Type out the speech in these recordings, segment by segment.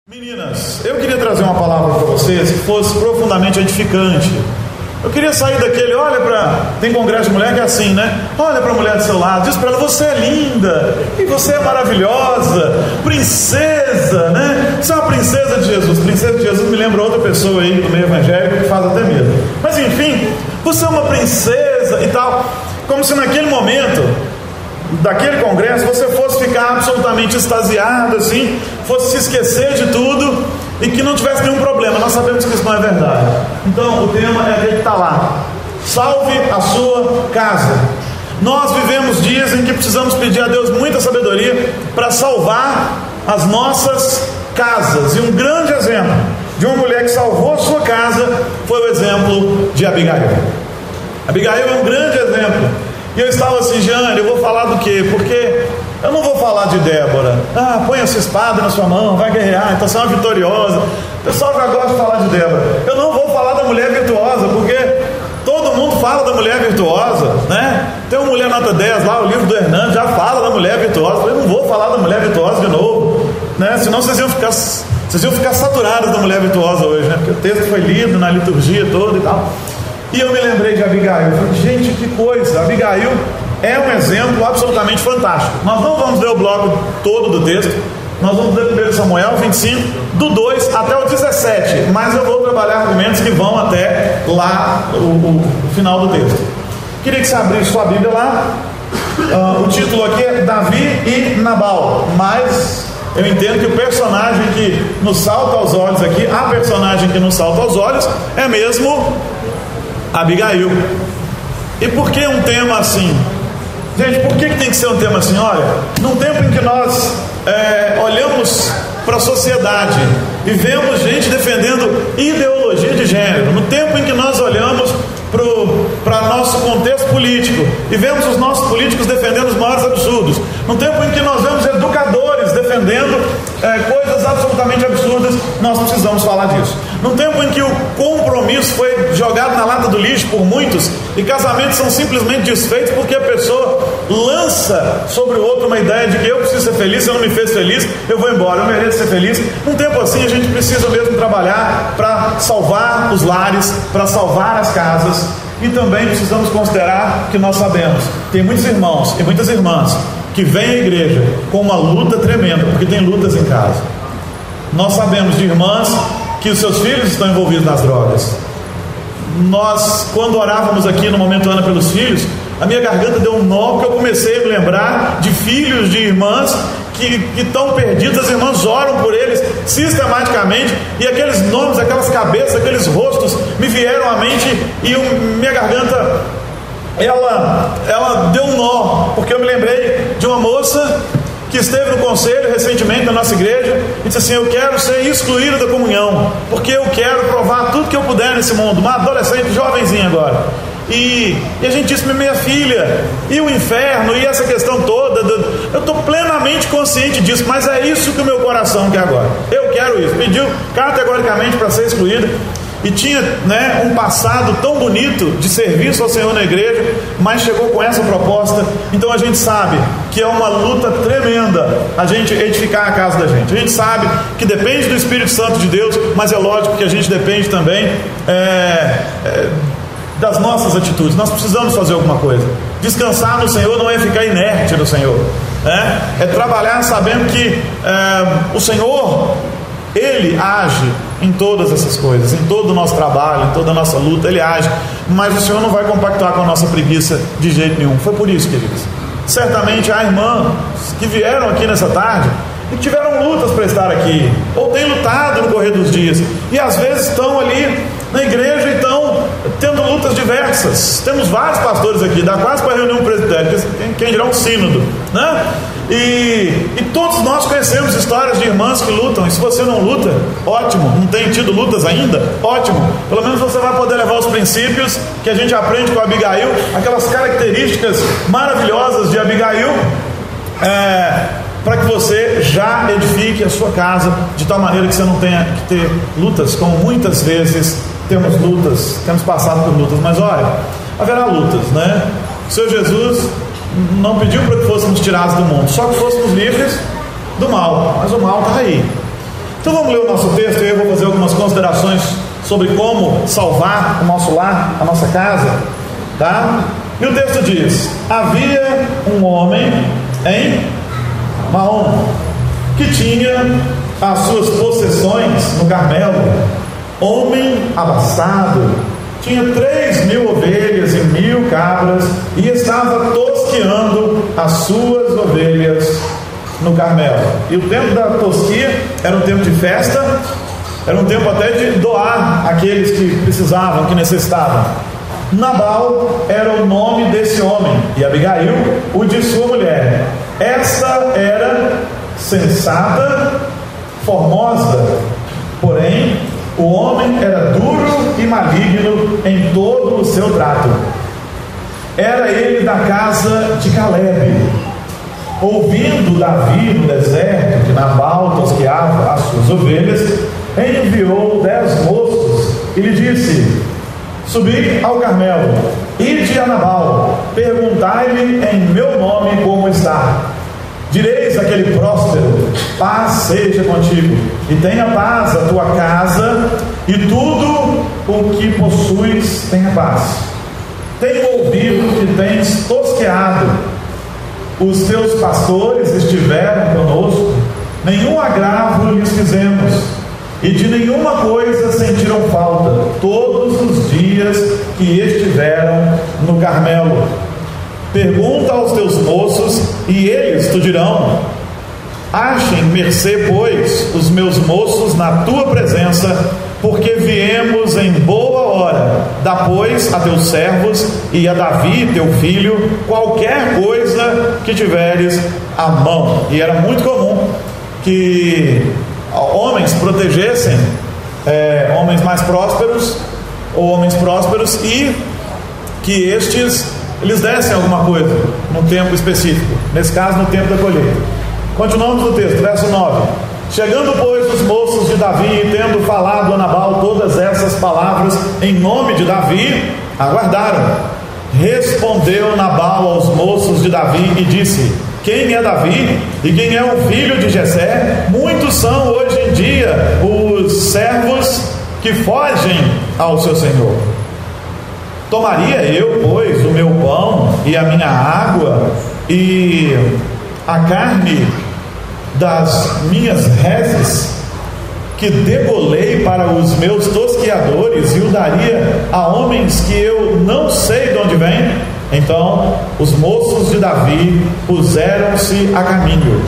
Meninas, eu queria trazer uma palavra para vocês que fosse profundamente edificante. Eu queria sair daquele, tem congresso de mulher que é assim, né? Olha para a mulher do seu lado, diz para ela, você é linda, e você é maravilhosa, princesa, né? Você é uma princesa de Jesus. Princesa de Jesus me lembra outra pessoa aí do meio evangélico que faz até medo. Mas enfim, você é uma princesa e tal. Como se naquele momento daquele congresso você fosse ficar absolutamente extasiado, assim, fosse se esquecer de tudo e que não tivesse nenhum problema. Nós sabemos que isso não é verdade. Então o tema é aquele que está lá: salve a sua casa. Nós vivemos dias em que precisamos pedir a Deus muita sabedoria para salvar as nossas casas, e um grande exemplo de uma mulher que salvou a sua casa foi o exemplo de Abigail. Abigail é um grande exemplo. E eu estava assim, Jeane, eu vou falar do quê? Porque eu não vou falar de Débora. Põe a sua espada na sua mão, vai guerrear, então você é uma vitoriosa. O pessoal já gosta de falar de Débora. Eu não vou falar da mulher virtuosa, porque todo mundo fala da mulher virtuosa, né? Tem uma mulher nota 10 lá, o livro do Hernando já fala da mulher virtuosa. Eu não vou falar da mulher virtuosa de novo, né? Senão vocês iam ficar saturados da mulher virtuosa hoje, né? Porque o texto foi lido na liturgia toda e tal. E eu me lembrei de Abigail. Eu falei, gente, que coisa! Abigail é um exemplo absolutamente fantástico. Nós não vamos ler o bloco todo do texto. Nós vamos ler 1 Samuel 25, do 2 até o 17. Mas eu vou trabalhar argumentos que vão até lá o final do texto. Queria que você abrisse sua Bíblia lá. O título aqui é Davi e Nabal. Mas eu entendo que o personagem que nos salta aos olhos aqui, a personagem que nos salta aos olhos é mesmo Abigail. E por que um tema assim? Gente, por que tem que ser um tema assim? Olha, num tempo em que nós olhamos para a sociedade e vemos gente defendendo ideologia de gênero, no tempo em que nós olhamos para nosso contexto político e vemos os nossos políticos defendendo os maiores absurdos, no tempo em que nós vemos educadores defendendo coisas absolutamente absurdas, nós precisamos falar disso. Num tempo em que o compromisso foi jogado na lata do lixo por muitos e casamentos são simplesmente desfeitos porque a pessoa lança sobre o outro uma ideia de que eu preciso ser feliz, se eu não me fez feliz, eu vou embora, eu mereço ser feliz. Num tempo assim a gente precisa mesmo trabalhar para salvar os lares, para salvar as casas. E também precisamos considerar que nós sabemos, tem muitos irmãos e muitas irmãs que vêm à igreja com uma luta tremenda, porque tem lutas em casa. Nós sabemos de irmãs que os seus filhos estão envolvidos nas drogas. Nós, quando orávamos aqui no Momento Ana pelos filhos, a minha garganta deu um nó, porque eu comecei a me lembrar de filhos de irmãs que estão perdidos. As irmãs oram por eles sistematicamente, e aqueles nomes, aquelas cabeças, aqueles rostos me vieram à mente, e minha garganta ela deu um nó, porque eu me lembrei de uma moça que esteve no conselho recentemente da nossa igreja e disse assim: eu quero ser excluída da comunhão, porque eu quero provar tudo que eu puder nesse mundo. Uma adolescente, jovenzinha agora. E a gente disse: minha filha, e o inferno, e essa questão toda, eu estou plenamente consciente disso, mas é isso que o meu coração quer agora. Eu quero isso. Pediu categoricamente para ser excluída. E tinha um passado tão bonito de serviço ao Senhor na igreja, mas chegou com essa proposta. Então a gente sabe que é uma luta tremenda a gente edificar a casa da gente. A gente sabe que depende do Espírito Santo de Deus, mas é lógico que a gente depende também das nossas atitudes. Nós precisamos fazer alguma coisa. Descansar no Senhor não é ficar inerte no Senhor, é trabalhar sabendo que o Senhor, Ele age em todas essas coisas, em todo o nosso trabalho, em toda a nossa luta, Ele age, mas o Senhor não vai compactuar com a nossa preguiça de jeito nenhum. Foi por isso, queridos, certamente há irmãs que vieram aqui nessa tarde e tiveram lutas para estar aqui, ou têm lutado no correr dos dias, e às vezes estão ali na igreja e estão tendo lutas diversas. Temos vários pastores aqui, dá quase para reunir um presbitério, quem dirá um sínodo, né? E todos nós conhecemos histórias de irmãs que lutam. E se você não luta, ótimo. Não tem tido lutas ainda? Ótimo. Pelo menos você vai poder levar os princípios que a gente aprende com Abigail, aquelas características maravilhosas de Abigail, para que você já edifique a sua casa de tal maneira que você não tenha que ter lutas, como muitas vezes temos passado por lutas. Mas olha, haverá lutas, né? O Senhor Jesus não pediu para que fôssemos tirados do mundo, só que fôssemos livres do mal, mas o mal está aí. Então vamos ler o nosso texto e eu vou fazer algumas considerações sobre como salvar o nosso lar, a nossa casa, tá? E o texto diz: havia um homem em Maom que tinha as suas possessões no Carmelo, homem abastado, tinha 3.000 ovelhas e 1.000 cabras, e estava tosqueando as suas ovelhas no Carmelo. E o tempo da tosquia era um tempo de festa, era um tempo até de doar aqueles que precisavam, que necessitavam. Nabal era o nome desse homem, e Abigail o de sua mulher. Esta era sensata, formosa, porém o homem era duro e maligno em todo o seu trato. Era ele da casa de Caleb. Ouvindo Davi no deserto que Nabal tosqueava as suas ovelhas, enviou 10 moços e lhe disse: subi ao Carmelo, ide a Nabal, perguntai-lhe em meu nome como está. Direis àquele próspero: paz seja contigo, e tenha paz a tua casa, e tudo o que possuis tenha paz. Tenho ouvido que tens tosqueado, os teus pastores estiveram conosco, nenhum agravo lhes fizemos, e de nenhuma coisa sentiram falta, todos os dias que estiveram no Carmelo. Pergunta aos teus moços, e eles te dirão: achem mercê, pois, os meus moços na tua presença, porque viemos em boa hora. Dá, pois, a teus servos e a Davi, teu filho, qualquer coisa que tiveres à mão. E era muito comum que homens protegessem homens mais prósperos, ou homens prósperos, e que estes lhes dessem alguma coisa no tempo específico, nesse caso no tempo da colheita. Continuamos no texto, verso 9. Chegando, pois, os moços de Davi, e tendo falado a Nabal todas essas palavras em nome de Davi, aguardaram. Respondeu Nabal aos moços de Davi e disse: quem é Davi e quem é o filho de Jessé? Muitos são hoje em dia os servos que fogem ao seu senhor. Tomaria eu, pois, o meu pão e a minha água e a carne das minhas reses, que degolei para os meus tosqueadores, e o daria a homens que eu não sei de onde vêm? Então os moços de Davi puseram-se a caminho,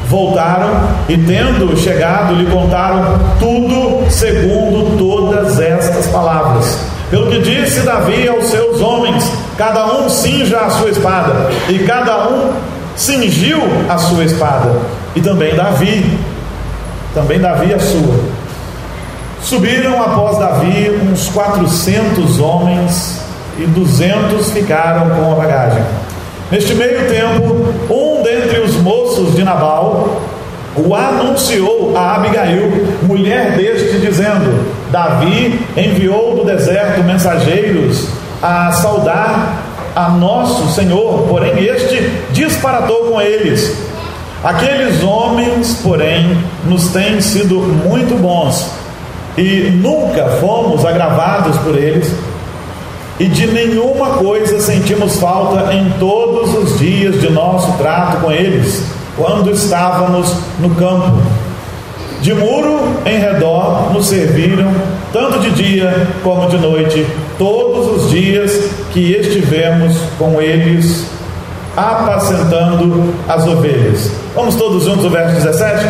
voltaram, e tendo chegado lhe contaram tudo segundo todas estas palavras. Pelo que disse Davi aos seus homens: cada um cinja a sua espada. E cada um cingiu a sua espada, e também Davi a sua. Subiram após Davi uns 400 homens, e 200 ficaram com a bagagem. Neste meio tempo, um dentre os moços de Nabal o anunciou a Abigail, mulher deste, dizendo: Davi enviou do deserto mensageiros a saudar a nosso Senhor, porém este disparatou com eles. Aqueles homens, porém, nos têm sido muito bons, e nunca fomos agravados por eles, e de nenhuma coisa sentimos falta em todos os dias de nosso trato com eles, quando estávamos no campo. De muro em redor nos serviram, tanto de dia como de noite, todos os dias que estivemos com eles, apacentando as ovelhas. Vamos todos juntos ao verso 17?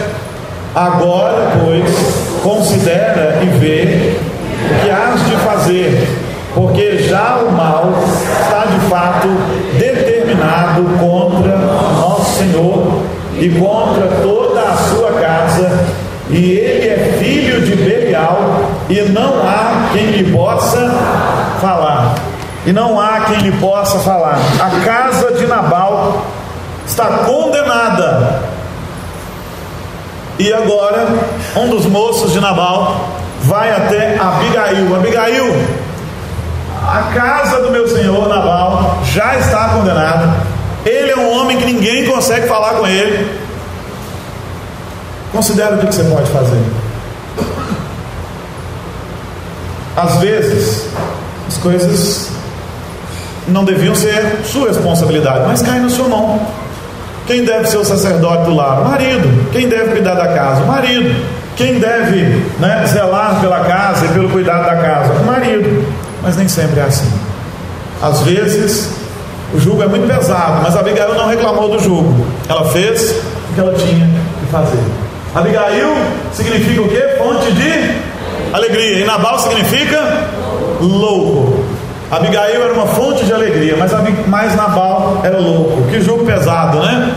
Agora, pois, considera e vê o que has de fazer, porque já o mal está de fato determinado contra nosso Senhor e contra toda a sua casa, e ele é filho de Belial, e não há quem lhe possa falar. A casa de Nabal está condenada. E agora um dos moços de Nabal vai até Abigail. Abigail, a casa do meu senhor Nabal já está condenada. Ele é um homem que ninguém consegue falar com ele. Considera o que você pode fazer. Às vezes, as coisas não deviam ser sua responsabilidade, mas caem na sua mão. Quem deve ser o sacerdote do lar? O marido. Quem deve cuidar da casa? O marido. Quem deve, zelar pela casa e pelo cuidado da casa? O marido. Mas nem sempre é assim. Às vezes o jugo é muito pesado, mas Abigail não reclamou do jugo. Ela fez o que ela tinha que fazer. Abigail significa o quê? Fonte de alegria. E Nabal significa louco. Abigail era uma fonte de alegria, mas Nabal era louco. Que jugo pesado, né?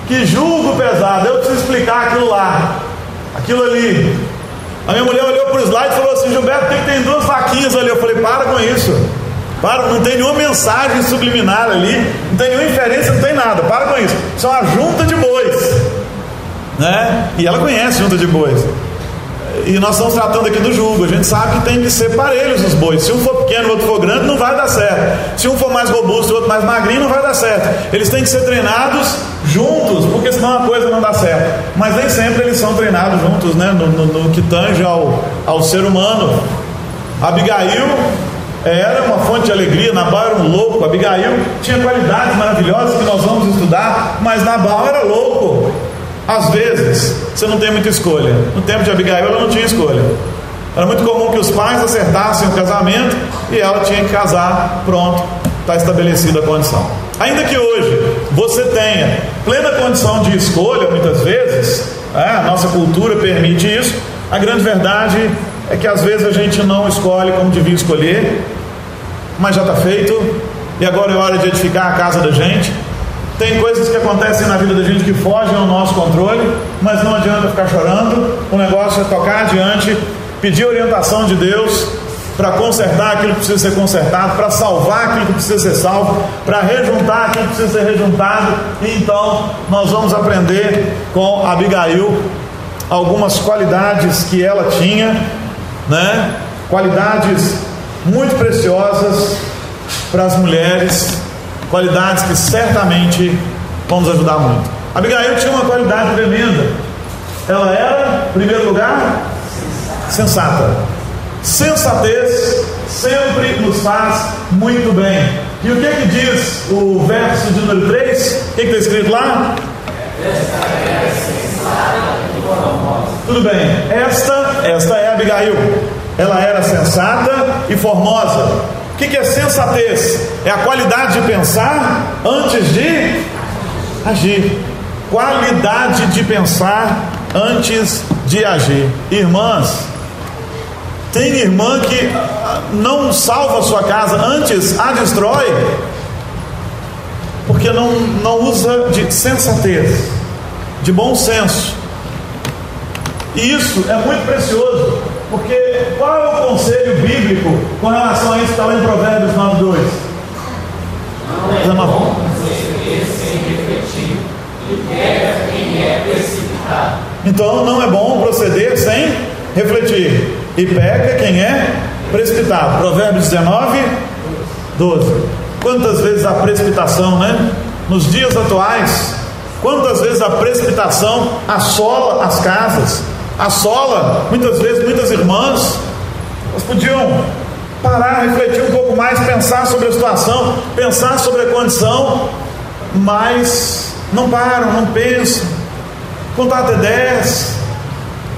Que jugo pesado. Eu preciso explicar aquilo lá, aquilo ali. A minha mulher olhou para o slide e falou assim: Gilberto, tem duas vaquinhas ali. Eu falei: para com isso. Para, não tem nenhuma mensagem subliminar ali, não tem nenhuma inferência, não tem nada. Para com isso. Isso é uma junta de bois, né? E ela conhece junta de bois. E nós estamos tratando aqui do jugo. A gente sabe que tem que ser parelhos os bois. Se um for pequeno e o outro for grande, não vai dar certo. Se um for mais robusto e o outro mais magrinho, não vai dar certo. Eles têm que ser treinados juntos, porque senão a coisa não dá certo. Mas nem sempre eles são treinados juntos, né? No que tange ao ser humano. Abigail era uma fonte de alegria, Nabal era um louco. Abigail tinha qualidades maravilhosas que nós vamos estudar, mas Nabal era louco. Às vezes você não tem muita escolha. No tempo de Abigail ela não tinha escolha. Era muito comum que os pais acertassem o casamento e ela tinha que casar. Pronto, está estabelecida a condição. Ainda que hoje você tenha plena condição de escolha, muitas vezes, a nossa cultura permite isso, a grande verdade é que às vezes a gente não escolhe como devia escolher, mas já está feito, e agora é hora de edificar a casa da gente. Tem coisas que acontecem na vida da gente que fogem ao nosso controle, mas não adianta ficar chorando. O negócio é tocar adiante, pedir orientação de Deus para consertar aquilo que precisa ser consertado, para salvar aquilo que precisa ser salvo, para rejuntar aquilo que precisa ser rejuntado. E então nós vamos aprender com Abigail algumas qualidades que ela tinha, né? Qualidades muito preciosas para as mulheres, qualidades que certamente vão nos ajudar muito. Abigail tinha uma qualidade tremenda. Ela era, em primeiro lugar, sensata. Sensatez sempre nos faz muito bem. E o que diz o verso de número 3? O que está escrito lá? Tudo bem, esta é Abigail. Ela era sensata e formosa. O que é sensatez? É a qualidade de pensar antes de agir. Qualidade de pensar antes de agir. Irmãs, tem irmã que não salva a sua casa, antes a destrói, porque não usa de sensatez, de bom senso. E isso é muito precioso, porque qual é o conselho bíblico com relação a isso que está lá em Provérbios 9:2? Não é bom proceder sem refletir, e pega quem é precipitado. Então não é bom proceder sem refletir, e pega quem é precipitado. Provérbios 19:12. Quantas vezes a precipitação, né? Nos dias atuais, quantas vezes a precipitação assola as casas, assola muitas vezes muitas irmãs. Elas podiam parar, refletir um pouco mais, pensar sobre a situação, pensar sobre a condição, mas não param, não pensam. Contar até 10,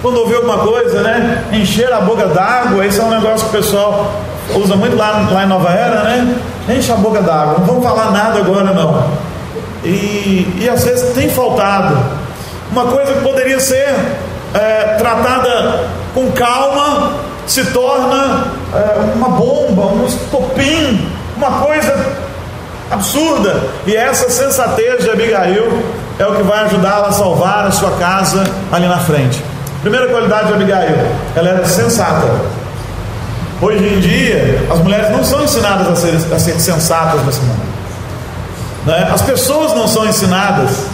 quando ouvir alguma coisa, né? Encher a boca d'água. Isso é um negócio que o pessoal usa muito lá em Nova Era, né? Enche a boca d'água, não vamos falar nada agora não. E às vezes tem faltado. Uma coisa que poderia ser tratada com calma se torna uma bomba, um estopim, uma coisa absurda. E essa sensatez de Abigail é o que vai ajudá-la a salvar a sua casa ali na frente. Primeira qualidade de Abigail, ela era sensata. Hoje em dia as mulheres não são ensinadas a ser sensatas nesse momento, né? As pessoas não são ensinadas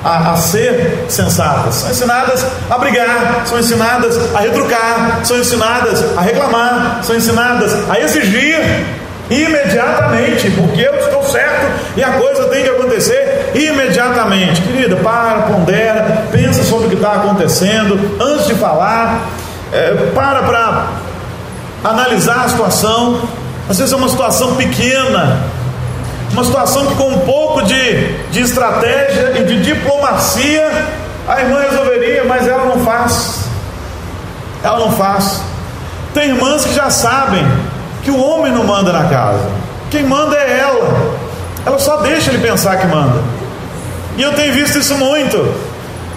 a ser sensatas, são ensinadas a brigar, são ensinadas a retrucar, são ensinadas a reclamar, são ensinadas a exigir imediatamente, porque eu estou certo e a coisa tem que acontecer imediatamente. Querida, pondera, pensa sobre o que está acontecendo antes de falar. para analisar a situação. Às vezes é uma situação pequena, uma situação que com um pouco de estratégia e de diplomacia a irmã resolveria, mas ela não faz. Ela não faz. Tem irmãs que já sabem que o homem não manda na casa, quem manda é ela. Ela só deixa ele pensar que manda. E eu tenho visto isso muito,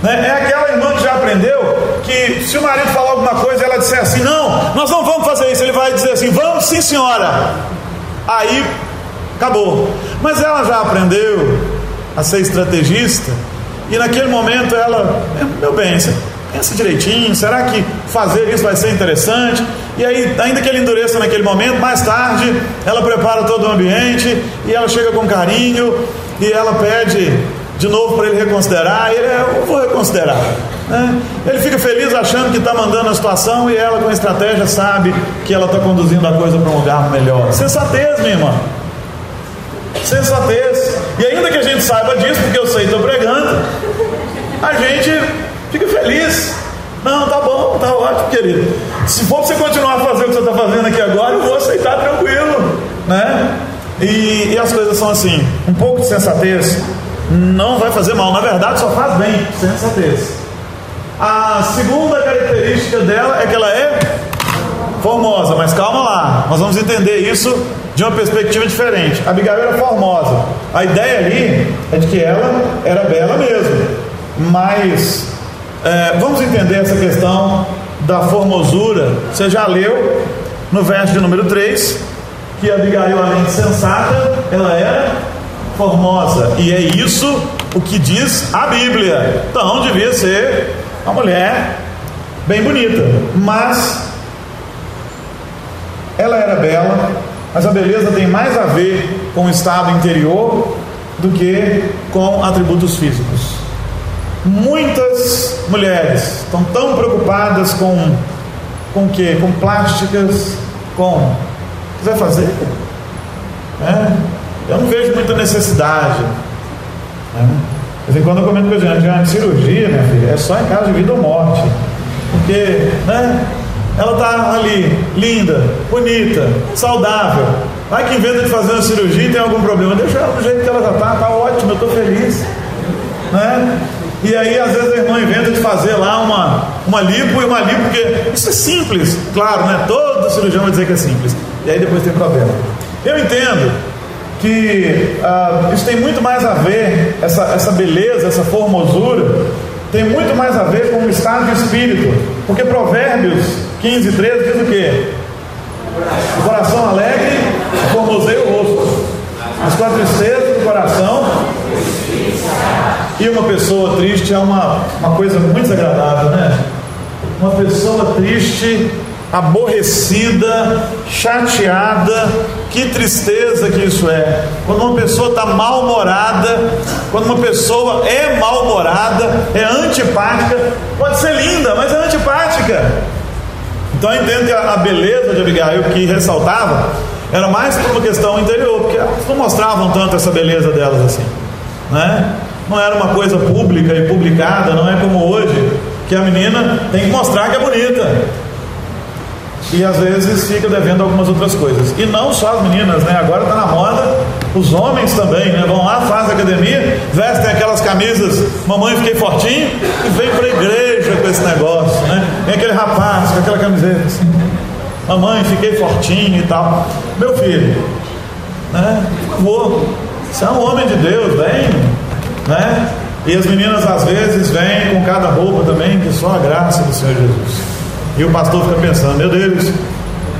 né? É aquela irmã que já aprendeu que se o marido falar alguma coisa e ela disser assim, não, nós não vamos fazer isso, ele vai dizer assim, vamos sim senhora. Aí acabou. Mas ela já aprendeu a ser estrategista, e naquele momento ela, meu bem, você pensa direitinho, será que fazer isso vai ser interessante? E aí, ainda que ele endureça naquele momento, mais tarde ela prepara todo o ambiente e ela chega com carinho e ela pede de novo para ele reconsiderar. E ele, eu vou reconsiderar, né? Ele fica feliz achando que está mandando a situação, e ela com estratégia sabe que ela está conduzindo a coisa para um lugar melhor. Sensatez, minha irmã, sensatez. E ainda que a gente saiba disso, porque eu sei, estou pregando, a gente fica feliz. Não, tá bom, tá ótimo, querido. Se for você continuar a fazer o que você está fazendo aqui agora, eu vou aceitar tranquilo, né? E as coisas são assim. Um pouco de sensatez não vai fazer mal, na verdade só faz bem. Sensatez. A segunda característica dela é que ela é formosa. Mas calma lá, nós vamos entender isso de uma perspectiva diferente. Abigail era formosa. A ideia ali é de que ela era bela mesmo. Mas vamos entender essa questão da formosura. Você já leu no verso de número 3 que Abigail, além de sensata, ela era formosa. E é isso o que diz a Bíblia. Então devia ser uma mulher bem bonita. Mas ela era bela, mas a beleza tem mais a ver com o estado interior do que com atributos físicos. Muitas mulheres estão tão preocupadas com o quê? Com plásticas, com quiser fazer, eu não vejo muita necessidade, de vez em quando eu comento com a gente, cirurgia, minha filha, é só em caso de vida ou morte, porque, ela está ali, linda, bonita, saudável. Vai que inventa de fazer uma cirurgia e tem algum problema, deixa ela do jeito que ela já está ótimo, eu estou feliz, né? E aí às vezes a irmã inventa de fazer lá uma lipo, porque isso é simples, claro, né? Todo cirurgião vai dizer que é simples, e aí depois tem problema. Eu entendo que isso tem muito mais a ver, essa beleza, essa formosura, tem muito mais a ver com o estado de espírito, porque Provérbios 15, 13 diz o quê? O coração alegre formoseia o rosto, mas com a tristeza do coração. E uma pessoa triste é uma coisa muito desagradável, né? Uma pessoa triste, aborrecida, chateada, que tristeza que isso é. Quando uma pessoa está mal-humorada, quando uma pessoa é mal-humorada, é antipática, pode ser linda, mas é antipática. Então eu entendo que a beleza de Abigail que ressaltava era mais por uma questão interior, porque elas não mostravam tanto essa beleza delas assim, né? Não era uma coisa pública e publicada, não é como hoje, que a menina tem que mostrar que é bonita, e às vezes fica devendo algumas outras coisas. E não só as meninas, né? Agora está na moda os homens também, né? Vão lá, fazem academia, vestem aquelas camisas, mamãe fiquei fortinho, e vem para a igreja com esse negócio, né? Vem aquele rapaz com aquela camiseta assim, mamãe fiquei fortinho e tal. Meu filho, né? Por favor, você é um homem de Deus, vem, né? E as meninas às vezes vêm com cada roupa também, que só a graça do Senhor Jesus. E o pastor fica pensando, meu Deus,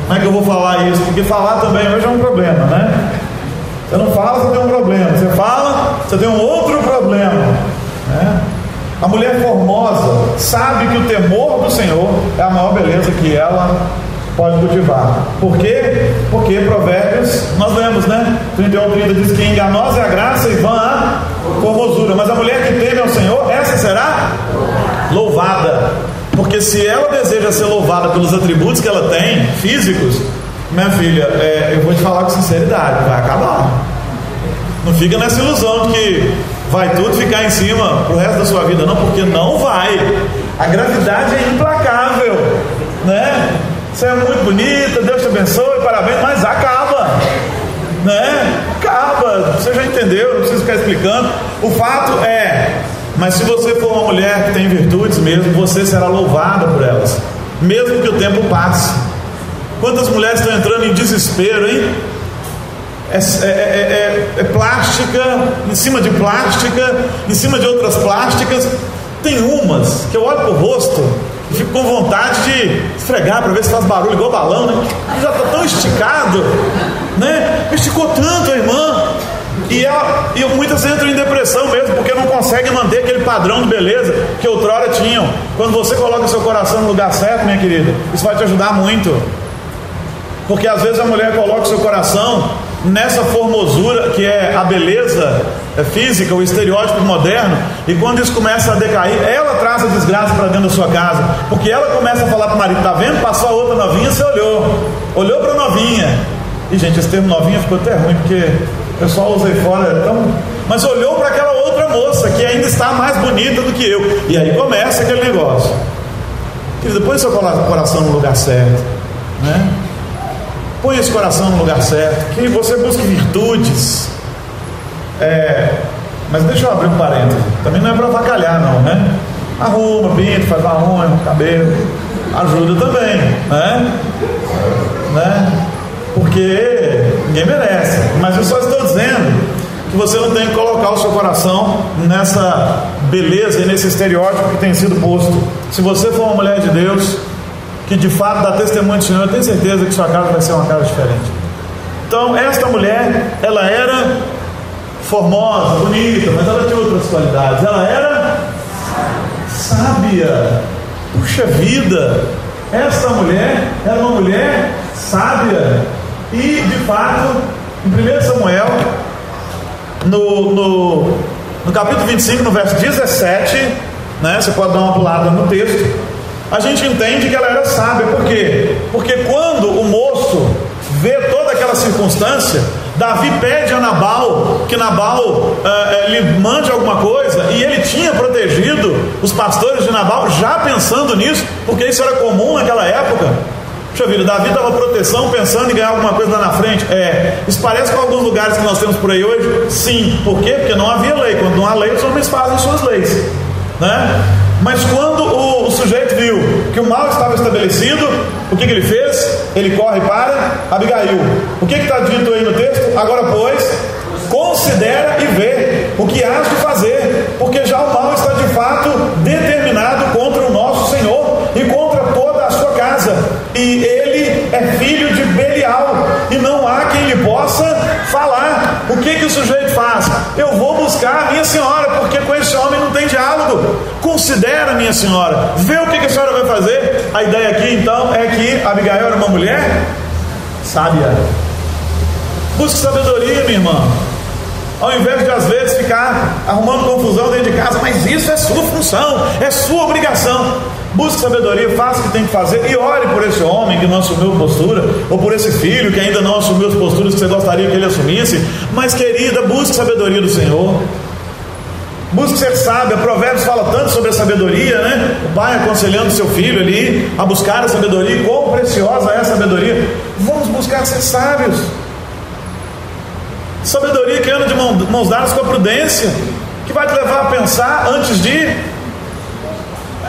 como é que eu vou falar isso? Porque falar também hoje é um problema, né? Você não fala, você tem um problema. Você fala, você tem um outro problema, né? A mulher formosa sabe que o temor do Senhor é a maior beleza que ela pode cultivar. Por quê? Porque Provérbios, nós lemos, né? 31:30 diz que enganosa é a graça e vã a formosura, mas a mulher que teme ao Senhor, essa será louvada. Porque se ela deseja ser louvada pelos atributos que ela tem, físicos, minha filha, eu vou te falar com sinceridade, vai acabar. Não fica nessa ilusão de que vai tudo ficar em cima pro resto da sua vida, não, porque não vai. A gravidade é implacável, né? você é muito bonita, Deus te abençoe, parabéns, mas acaba, né? Acaba, você já entendeu, não preciso ficar explicando. O fato é, mas se você for uma mulher que tem virtudes mesmo, você será louvada por elas, mesmo que o tempo passe. Quantas mulheres estão entrando em desespero, hein? É plástica, em cima de plástica, em cima de outras plásticas. Tem umas que eu olho pro rosto e fico com vontade de esfregar para ver se faz barulho igual balão, né? Já está tão esticado, né? Esticou tanto a irmã. E muitas entram em depressão mesmo, porque não conseguem manter aquele padrão de beleza que outrora tinham. Quando você coloca o seu coração no lugar certo, minha querida, isso vai te ajudar muito. Porque às vezes a mulher coloca o seu coração nessa formosura que é a beleza física, o estereótipo moderno, e quando isso começa a decair, ela traz a desgraça para dentro da sua casa, porque ela começa a falar para o marido: tá vendo? Passou a outra novinha, você olhou para a novinha. E gente, esse termo novinha ficou até ruim, porque o pessoal usa aí fora, mas olhou para aquela outra moça que ainda está mais bonita do que eu, e aí começa aquele negócio. Querido, põe seu coração no lugar certo, né? Põe esse coração no lugar certo, que você busque virtudes. Mas deixa eu abrir um parênteses, também não é para avacalhar não, né? Arruma, pinta, faz uma unha, um cabelo, ajuda também, né? Porque ninguém merece. Mas eu só estou dizendo que você não tem que colocar o seu coração nessa beleza e nesse estereótipo que tem sido posto. Se você for uma mulher de Deus, que de fato dá testemunho do Senhor, eu tenho certeza que sua casa vai ser uma casa diferente. Então, esta mulher, ela era formosa, bonita, mas ela tinha outras qualidades. Ela era sábia. Puxa vida, esta mulher era uma mulher sábia. E de fato, em 1 Samuel, no capítulo 25, no verso 17, né, você pode dar uma pulada no texto, a gente entende que ela era sábia. Por quê? Porque quando o moço vê toda aquela circunstância, Davi pede a Nabal que Nabal lhe mande alguma coisa, e ele tinha protegido os pastores de Nabal já pensando nisso, porque isso era comum naquela época. Puxa vida, Davi dava proteção pensando em ganhar alguma coisa lá na frente. Isso parece com alguns lugares que nós temos por aí hoje? Sim. Por quê? Porque não havia lei. Quando não há lei, os homens fazem suas leis, né? Mas quando o sujeito viu que o mal estava estabelecido, o que ele fez? Ele corre para Abigail. O que está dito aí no texto? Agora, pois, considera e vê o que has de fazer, porque já o mal está de fato determinado contra o nosso Senhor e contra toda a sua casa, e ele é filho de Belial, e não há quem lhe possa falar. O que o sujeito faz? Eu vou buscar a minha senhora, porque com esse homem não tem diálogo. Considera, minha senhora, vê o que a senhora vai fazer. A ideia aqui então é que Abigail era uma mulher sábia. Busque sabedoria, minha irmã, ao invés de às vezes ficar arrumando confusão dentro de casa. Mas isso é sua função, é sua obrigação. Busque sabedoria, faça o que tem que fazer, e ore por esse homem que não assumiu postura, ou por esse filho que ainda não assumiu as posturas que você gostaria que ele assumisse. Mas, querida, busque sabedoria do Senhor, busque ser sábia. Provérbios fala tanto sobre a sabedoria, né? O pai aconselhando seu filho ali a buscar a sabedoria, e quão preciosa é a sabedoria. Vamos buscar ser sábios. Sabedoria que anda de mãos dadas com a prudência, que vai te levar a pensar antes de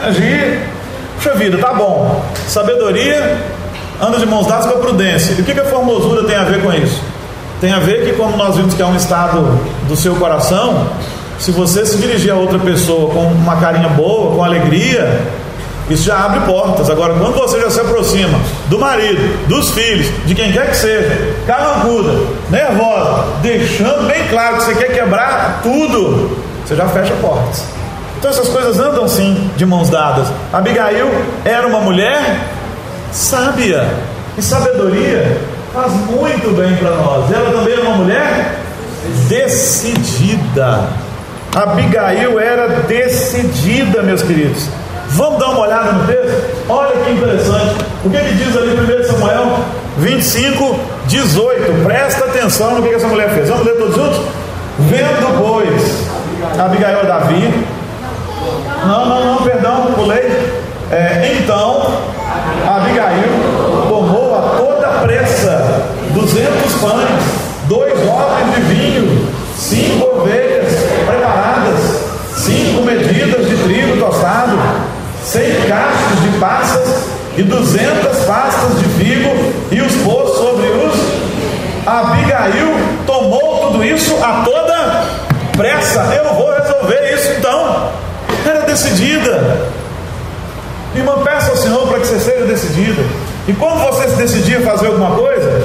agir. Puxa vida, tá bom, sabedoria anda de mãos dadas com a prudência. E o que a formosura tem a ver com isso? Tem a ver que, como nós vimos que é um estado do seu coração, se você se dirigir a outra pessoa com uma carinha boa, com alegria, isso já abre portas. Agora, quando você já se aproxima do marido, dos filhos, de quem quer que seja, carrancuda, nervosa, deixando bem claro que você quer quebrar tudo, você já fecha portas. Então essas coisas andam sim de mãos dadas. Abigail era uma mulher sábia, e sabedoria faz muito bem para nós. Ela também era uma mulher decidida. Abigail era decidida, meus queridos. Vamos dar uma olhada no texto? Olha que interessante. O que diz ali em 1 Samuel 25, 18? Presta atenção no que essa mulher fez. Vamos ler todos juntos? Vendo, pois, Abigail e Davi. Não, perdão, pulei. Então, Abigail pães, 2 odres de vinho, 5 ovelhas preparadas, 5 medidas de trigo tostado, 100 cachos de passas e 200 pastas de figo, e os pôs sobre os... Abigail tomou tudo isso a toda pressa. Eu vou resolver isso então. Era decidida. Irmã, peça ao Senhor para que você seja decidida. E quando você se decidir a fazer alguma coisa,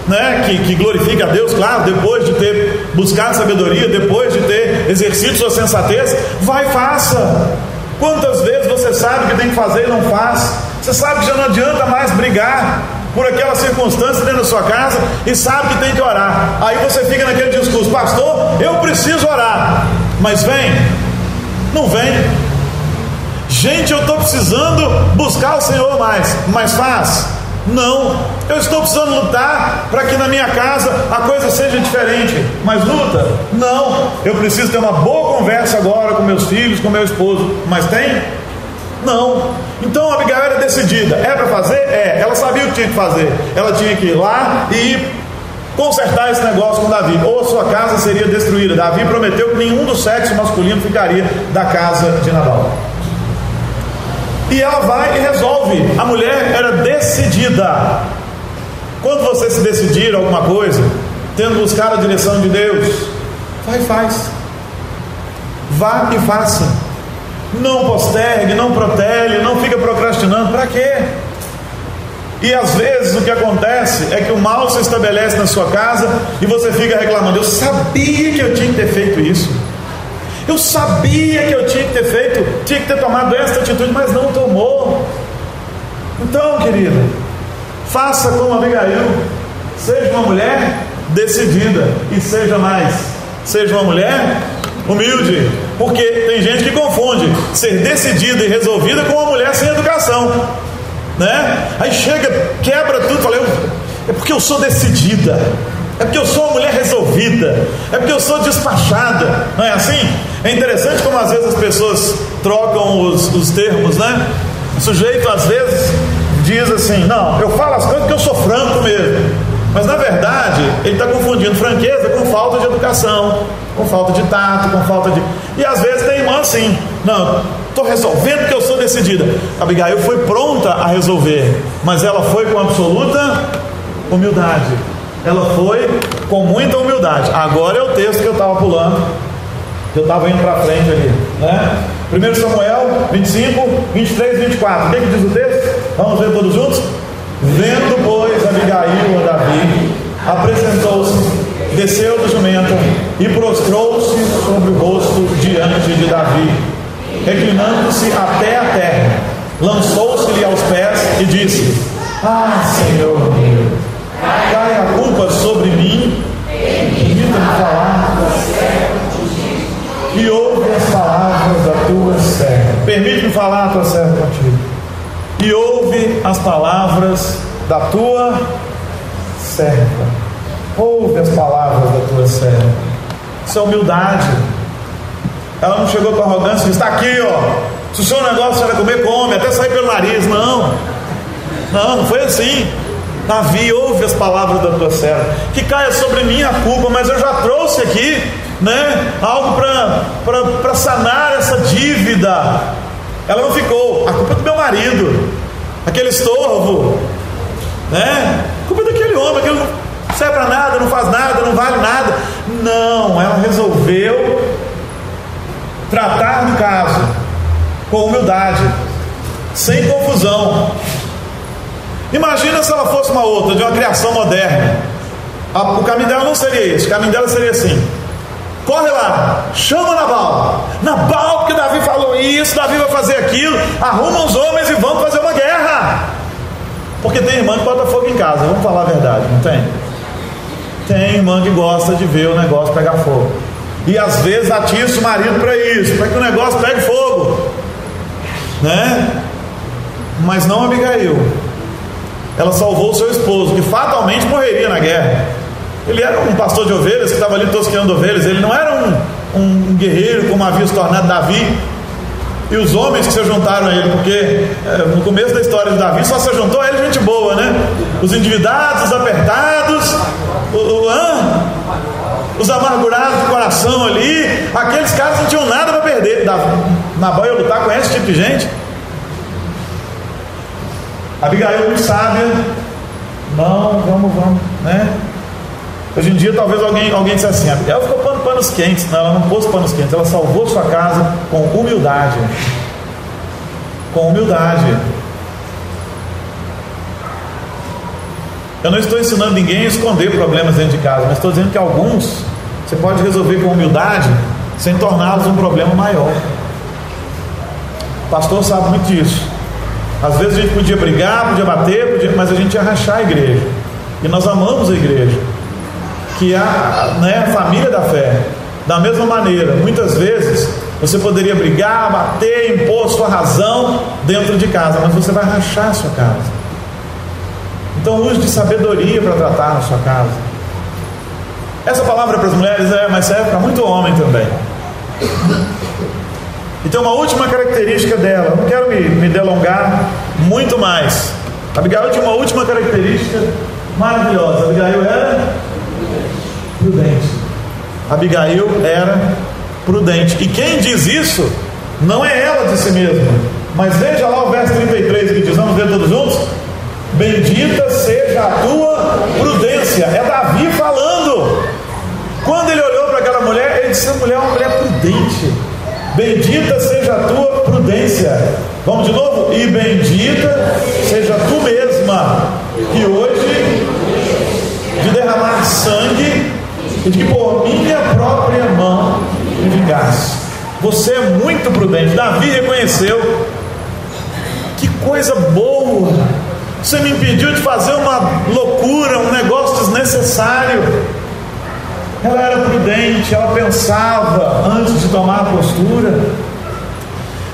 né, que glorifique a Deus, claro, depois de ter buscado sabedoria, depois de ter exercido sua sensatez, vai e faça. Quantas vezes você sabe o que tem que fazer e não faz? Você sabe que já não adianta mais brigar por aquela circunstância dentro da sua casa e sabe que tem que orar. Aí você fica naquele discurso: pastor, eu preciso orar, mas vem? Não vem. Gente, eu estou precisando buscar o Senhor mas faz? Não. Eu estou precisando lutar para que na minha casa a coisa seja diferente, mas luta? Não. Eu preciso ter uma boa conversa agora com meus filhos, com meu esposo, mas tem? Não. Então a Abigail era decidida. É para fazer? É. Ela sabia o que tinha que fazer. Ela tinha que ir lá e consertar esse negócio com Davi, ou a sua casa seria destruída. Davi prometeu que nenhum do sexo masculino ficaria da casa de Nabal. E ela vai e resolve. A mulher era decidida. Quando você se decidir alguma coisa, tendo buscado a direção de Deus, vai e faz. Vá e faça. Não postergue, não protele, não fica procrastinando. Para quê? E às vezes o que acontece é que o mal se estabelece na sua casa e você fica reclamando: eu sabia que eu tinha que ter feito isso, eu sabia que eu tinha que ter feito, tinha que ter tomado esta atitude, mas não tomou. Então, querida, faça como Abigail, seja uma mulher decidida e seja uma mulher humilde, porque tem gente que confunde ser decidida e resolvida com uma mulher sem educação, né? Aí chega, quebra tudo, fala: é porque eu sou decidida, é porque eu sou uma mulher resolvida, é porque eu sou despachada. Não é assim? É interessante como às vezes as pessoas trocam os termos, né? O sujeito às vezes diz assim: não, eu falo as coisas porque eu sou franco mesmo. Mas na verdade ele está confundindo franqueza com falta de educação, com falta de tato, com falta de... E às vezes tem irmã assim: não, estou resolvendo porque eu sou decidida. Abigail foi pronta a resolver, mas ela foi com absoluta humildade. Ela foi com muita humildade. Agora é o texto que eu estava pulando, que eu estava indo para frente ali, né? 1 Samuel 25, 23 e 24. O que diz o texto? Vamos ver todos juntos? Vendo, pois, Abigail a Davi, apresentou-se, desceu do jumento e prostrou-se sobre o rosto diante de Davi, reclinando-se até a terra, lançou-se-lhe aos pés e disse: ah, Senhor meu, cai a culpa sobre mim, permita-me falar e ouve as palavras da tua serva. Permite-me falar a tua serva contigo. E ouve as palavras da tua serva. Ouve as palavras da tua serva. Isso é humildade. Ela não chegou com arrogância e disse: está aqui, ó, se o seu negócio era comer, come, até sair pelo nariz. Não, não foi assim. Davi, ouve as palavras da tua serva, que caia sobre mim a culpa, mas eu já trouxe aqui, né, algo para sanar essa dívida. Ela não ficou: a culpa é do meu marido, aquele estorvo, né? A culpa é daquele homem, aquele não serve para nada, não faz nada, não vale nada. Não, ela resolveu tratar do caso com humildade, sem confusão. Imagina se ela fosse uma outra, de uma criação moderna. O caminho dela não seria esse. O caminho dela seria assim: corre lá, chama Nabal, porque Davi falou isso, Davi vai fazer aquilo, arruma os homens e vamos fazer uma guerra. Porque tem irmã que bota fogo em casa, vamos falar a verdade, não tem? Tem irmã que gosta de ver o negócio pegar fogo, e às vezes atiça o marido para isso, para que o negócio pegue fogo, né? Mas não Abigail. Ela salvou o seu esposo, que fatalmente morreria na guerra. Ele era um pastor de ovelhas que estava ali tosqueando ovelhas. Ele não era um guerreiro como havia se tornado Davi. E os homens que se juntaram a ele, porque no começo da história de Davi só se juntou a ele gente boa, né? Os endividados, os apertados, Os amargurados do coração ali, aqueles caras não tinham nada para perder. Nabal ia lutar com esse tipo de gente. Abigail, muito sábia, não, vamos, né? Hoje em dia talvez alguém disse assim: Abigail ficou pondo panos quentes. Não, ela não pôs panos quentes, ela salvou sua casa com humildade. Com humildade. Eu não estou ensinando ninguém a esconder problemas dentro de casa, mas estou dizendo que alguns você pode resolver com humildade sem torná-los um problema maior. O pastor sabe muito disso. Às vezes a gente podia brigar, podia bater, mas a gente ia rachar a igreja. E nós amamos a igreja, que é a família da fé. Da mesma maneira, muitas vezes você poderia brigar, bater, impor sua razão dentro de casa, mas você vai rachar a sua casa. Então use de sabedoria para tratar na sua casa. Essa palavra para as mulheres mas serve para muito homem também. E tem uma última característica dela. Eu não quero me delongar muito mais. Abigail tinha uma última característica maravilhosa. Abigail era prudente. Abigail era prudente. E quem diz isso não é ela de si mesma, mas veja lá o verso 33 que diz, vamos ver todos juntos? Bendita seja a tua prudência. É Davi falando. Quando ele olhou para aquela mulher, ele disse: a mulher é uma mulher prudente. Bendita seja a tua prudência. Vamos de novo? E bendita seja tu mesma, que hoje de derramar sangue e de que por minha própria mão me vingaste. Você é muito prudente. Davi reconheceu: que coisa boa, você me impediu de fazer uma loucura, um negócio desnecessário. Ela era prudente, ela pensava antes de tomar a postura,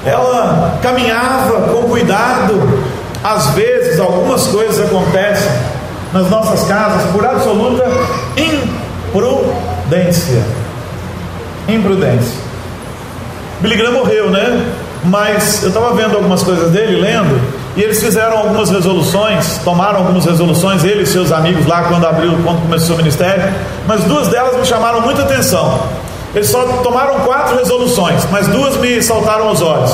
ela caminhava com cuidado. Às vezes algumas coisas acontecem nas nossas casas por absoluta imprudência. Billy Graham morreu, né? Mas eu estava vendo algumas coisas dele, lendo, e eles fizeram algumas resoluções, tomaram algumas resoluções, ele e seus amigos lá, quando começou o ministério, mas duas delas me chamaram muita atenção. Eles só tomaram 4 resoluções, mas 2 me saltaram aos olhos,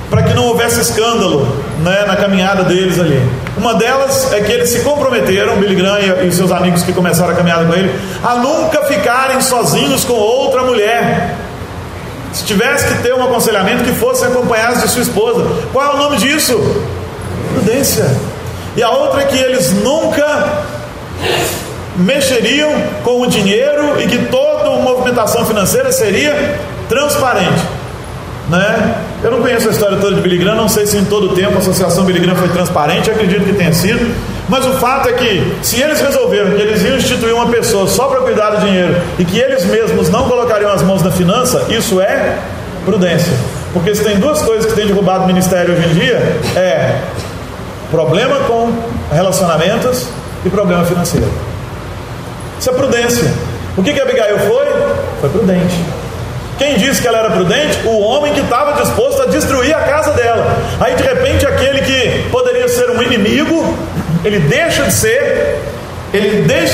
para que não houvesse escândalo, né, na caminhada deles ali. Uma delas é que eles se comprometeram, Billy Graham e seus amigos que começaram a caminhada com ele, a nunca ficarem sozinhos com outra mulher. Se tivesse que ter um aconselhamento, que fosse acompanhados de sua esposa. Qual é o nome disso? Prudência. E a outra é que eles nunca mexeriam com o dinheiro e que toda movimentação financeira seria transparente, né? Eu não conheço a história toda de Billy Graham, não sei se em todo o tempo a associação Billy Graham foi transparente, acredito que tenha sido, mas o fato é que se eles resolveram que eles iam instituir uma pessoa só para cuidar do dinheiro e que eles mesmos não colocariam as mãos na finança, isso é prudência. Porque se tem 2 coisas que tem derrubado o ministério hoje em dia, é problema com relacionamentos e problema financeiro. Isso é prudência. O que Abigail foi? Foi prudente. Quem disse que ela era prudente? O homem que estava disposto a destruir a casa dela. Aí de repente aquele que poderia ser um inimigo, ele deixa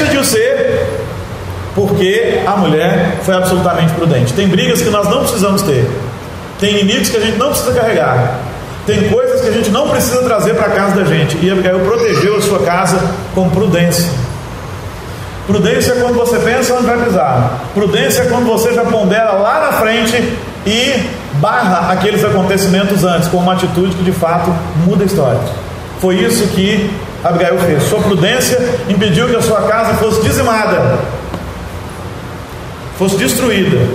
de o ser, porque a mulher foi absolutamente prudente. Tem brigas que nós não precisamos ter, tem inimigos que a gente não precisa carregar, tem coisas que a gente não precisa trazer para a casa da gente. E Abigail protegeu a sua casa com prudência. Prudência é quando você pensa onde vai pisar. Prudência é quando você já pondera lá na frente e barra aqueles acontecimentos antes, com uma atitude que de fato muda a história. Foi isso que Abigail fez. Sua prudência impediu que a sua casa fosse dizimada, fosse destruída.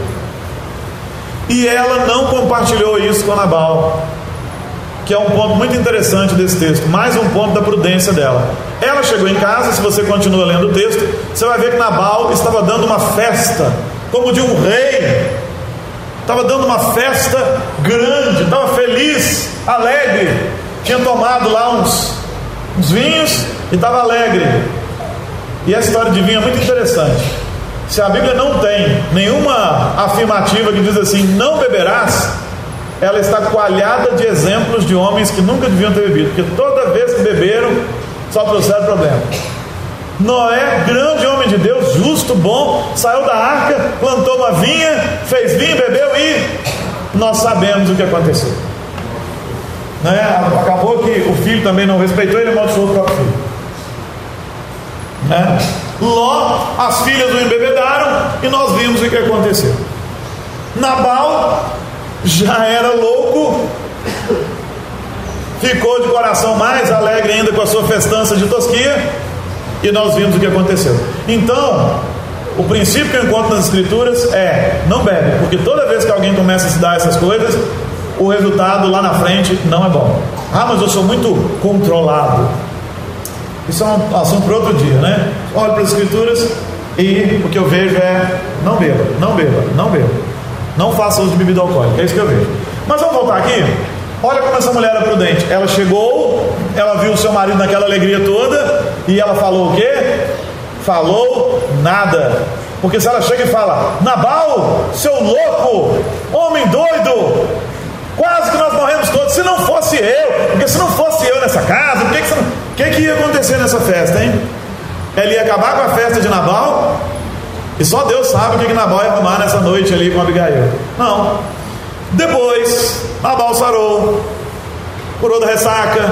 E ela não compartilhou isso com Nabal, que é um ponto muito interessante desse texto, mais um ponto da prudência dela. Ela chegou em casa, se você continua lendo o texto, você vai ver que Nabal estava dando uma festa, como de um rei, estava dando uma festa grande, estava feliz, alegre, tinha tomado lá uns vinhos e estava alegre. E a história de vinho é muito interessante. Se a Bíblia não tem nenhuma afirmativa que diz assim, não beberás, ela está coalhada de exemplos de homens que nunca deviam ter bebido, porque toda vez que beberam, só trouxeram problema. Noé, grande homem de Deus, justo, bom, saiu da arca, plantou uma vinha, fez vinho, bebeu e nós sabemos o que aconteceu, né? Acabou que o filho também não respeitou, ele amaldiçoou o próprio filho, né? Ló, as filhas o embebedaram e nós vimos o que aconteceu. Nabal já era louco, ficou de coração mais alegre ainda com a sua festança de tosquia, e nós vimos o que aconteceu. Então, o princípio que eu encontro nas escrituras é: não bebe, porque toda vez que alguém começa a se dar essas coisas, o resultado lá na frente não é bom. Ah, mas eu sou muito controlado. Isso é um assunto para outro dia, né? Olho para as escrituras e o que eu vejo é: não beba, não beba, não beba, não faça uso de bebida alcoólica. É isso que eu vejo. Mas vamos voltar aqui. Olha como essa mulher era prudente. Ela chegou, ela viu o seu marido naquela alegria toda, e ela falou o quê? Falou nada. Porque se ela chega e fala: Nabal, seu louco, homem doido, quase que nós morremos todos, se não fosse eu, porque se não fosse eu nessa casa, o que ia acontecer nessa festa, hein? Ela ia acabar com a festa de Nabal, e só Deus sabe o que Nabal ia arrumar nessa noite ali com Abigail. Não. Depois, Nabal sarou, curou da ressaca,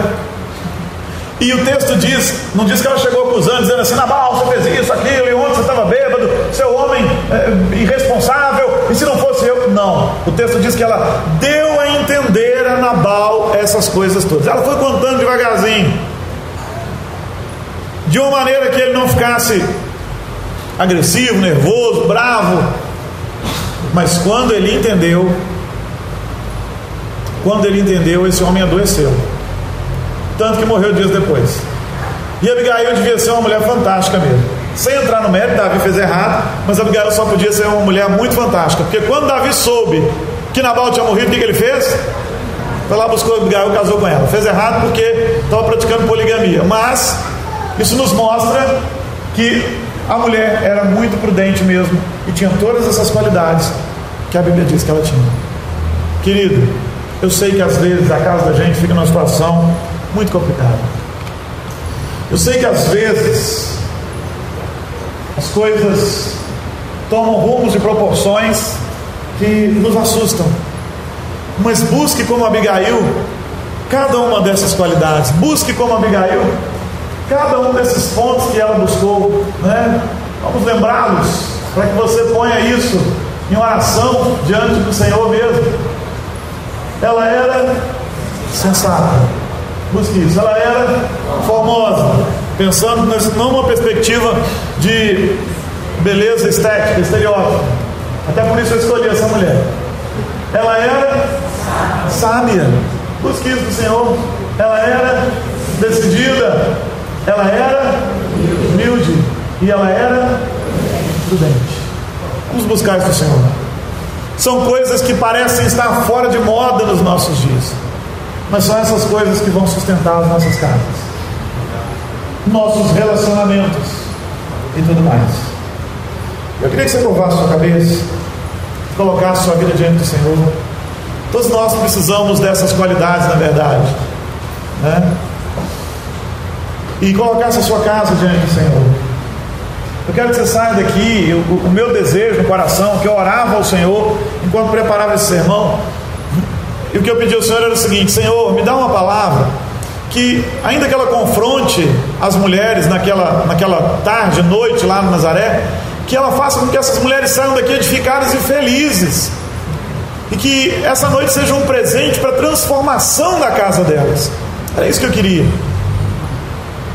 e o texto diz, não diz que ela chegou acusando, dizendo assim: Nabal, você fez isso, aquilo, e ontem você estava bêbado, seu homem irresponsável, e se não fosse eu? Não, o texto diz que ela deu a entender a Nabal essas coisas todas. Ela foi contando devagarzinho, de uma maneira que ele não ficasse agressivo, nervoso, bravo. Mas quando ele entendeu, esse homem adoeceu, tanto que morreu dias depois. E Abigail devia ser uma mulher fantástica mesmo. Sem entrar no mérito, Davi fez errado, mas Abigail só podia ser uma mulher muito fantástica, porque quando Davi soube que Nabal tinha morrido, o que ele fez? Foi lá, buscou Abigail, casou com ela. Fez errado porque estava praticando poligamia, mas isso nos mostra que a mulher era muito prudente mesmo, e tinha todas essas qualidades que a Bíblia diz que ela tinha. Querido, eu sei que às vezes a casa da gente fica numa situação muito complicada. Eu sei que às vezes as coisas tomam rumos e proporções que nos assustam. Mas busque como Abigail cada uma dessas qualidades. Busque como Abigail cada um desses pontos que ela buscou, né? Vamos lembrá-los, para que você ponha isso em oração diante do Senhor mesmo. Ela era sensata, busque isso. Ela era formosa, pensando não numa perspectiva de beleza estética, estereótipo. Até por isso eu escolhi essa mulher. Ela era sábia, busque isso do Senhor. Ela era decidida, ela era humilde e ela era prudente. Vamos buscar isso do Senhor. São coisas que parecem estar fora de moda nos nossos dias, mas são essas coisas que vão sustentar as nossas casas, nossos relacionamentos e tudo mais. Eu queria que você curvasse sua cabeça, colocasse sua vida diante do Senhor. Todos nós precisamos dessas qualidades, na verdade, né? E colocasse a sua casa diante do Senhor. Eu quero que você saia daqui, o meu desejo no coração, que eu orava ao Senhor enquanto preparava esse sermão, e o que eu pedi ao Senhor era o seguinte: Senhor, me dá uma palavra que, ainda que ela confronte as mulheres naquela tarde, noite lá no Nazaré, que ela faça com que essas mulheres saiam daqui edificadas e felizes, e que essa noite seja um presente para a transformação da casa delas. Era isso que eu queria,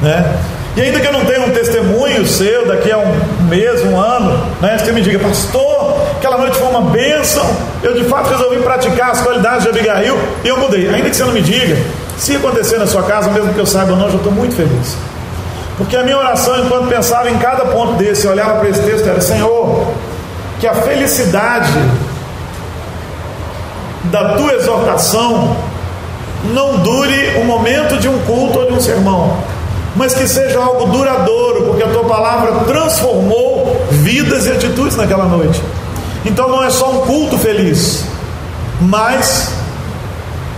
né? E ainda que eu não tenha um testemunho seu daqui a um mês, um ano, né, você me diga: pastor, aquela noite foi uma bênção, eu de fato resolvi praticar as qualidades de Abigail e eu mudei. Ainda que você não me diga, se acontecer na sua casa, mesmo que eu saiba ou não, eu estou muito feliz. Porque a minha oração, enquanto pensava em cada ponto desse, eu olhava para esse texto, era: Senhor, que a felicidade da tua exortação não dure um momento de um culto ou de um sermão, mas que seja algo duradouro, porque a tua palavra transformou vidas e atitudes naquela noite. Então não é só um culto feliz, mas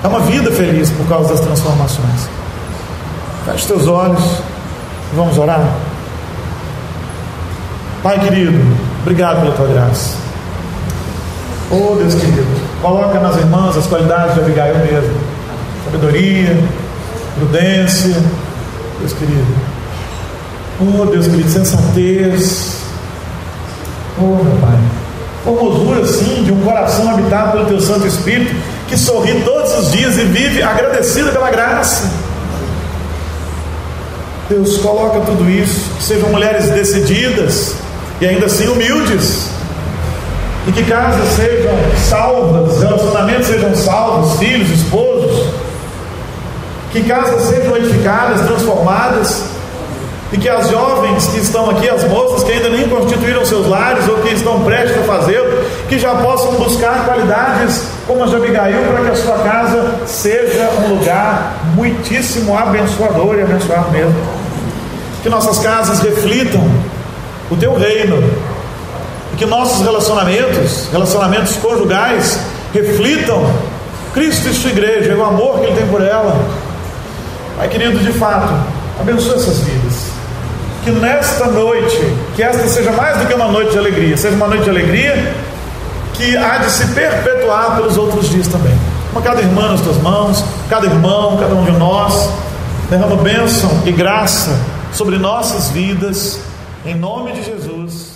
é uma vida feliz por causa das transformações. Feche teus olhos, vamos orar. Pai querido, obrigado pela tua graça. Oh Deus querido, coloca nas irmãs as qualidades de Abigail mesmo: sabedoria, prudência, Deus querido. Oh Deus querido, sensatez. Oh meu Pai, formosura sim de um coração habitado pelo teu Santo Espírito, que sorri todos os dias e vive agradecido pela graça. Deus, coloca tudo isso, que sejam mulheres decididas e ainda assim humildes, e que casas sejam salvas, relacionamentos sejam salvos, filhos, esposos, que casas sejam edificadas, transformadas, e que as jovens que estão aqui, as moças que ainda nem constituíram seus lares ou que estão prestes a fazê-lo, que já possam buscar qualidades como as de Abigail, para que a sua casa seja um lugar muitíssimo abençoador e abençoado mesmo. Que nossas casas reflitam o teu reino, e que nossos relacionamentos conjugais, reflitam Cristo e sua igreja, e o amor que Ele tem por ela. Pai querido, de fato, abençoa essas vidas. Que nesta noite, que esta seja mais do que uma noite de alegria, seja uma noite de alegria que há de se perpetuar pelos outros dias também. Toma cada irmã nas tuas mãos, cada irmão, cada um de nós, derrama bênção e graça sobre nossas vidas, em nome de Jesus.